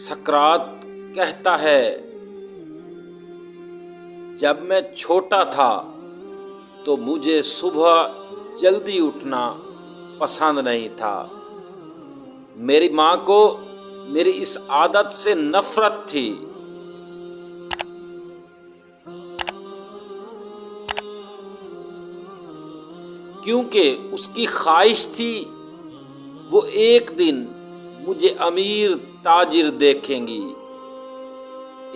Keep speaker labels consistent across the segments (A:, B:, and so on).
A: सकरात कहता है, जब मैं छोटा था तो मुझे सुबह जल्दी उठना पसंद नहीं था। मेरी माँ को मेरी इस आदत से नफरत थी। क्योंकि उसकी ख्वाहिश थी वो एक दिन मुझे अमीर ताजिर देखेंगी।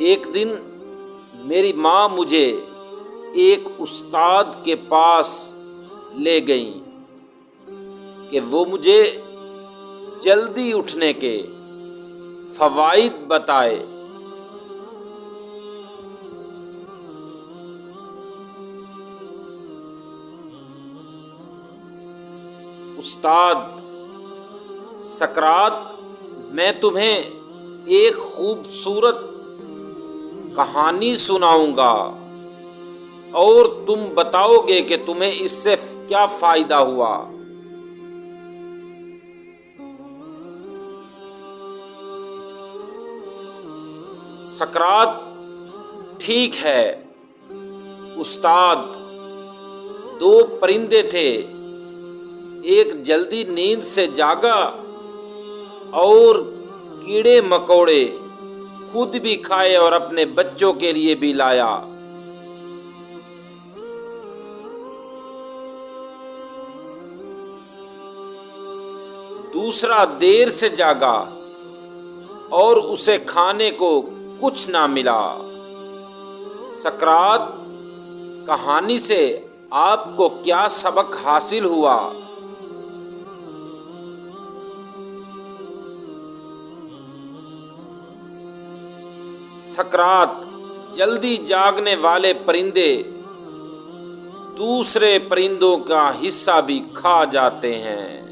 A: एक दिन मेरी माँ मुझे एक उस्ताद के पास ले गई कि वो मुझे जल्दी उठने के फवाइद बताए। उस्ताद, सकरात, मैं तुम्हें एक खूबसूरत कहानी सुनाऊंगा और तुम बताओगे कि तुम्हें इससे क्या फायदा हुआ। सकरात, ठीक है उस्ताद। दो परिंदे थे, एक जल्दी नींद से जागा और कीड़े मकोड़े खुद भी खाए और अपने बच्चों के लिए भी लाया। दूसरा देर से जागा और उसे खाने को कुछ ना मिला। सकरात, कहानी से आपको क्या सबक हासिल हुआ? सकरात, जल्दी जागने वाले परिंदे दूसरे परिंदों का हिस्सा भी खा जाते हैं।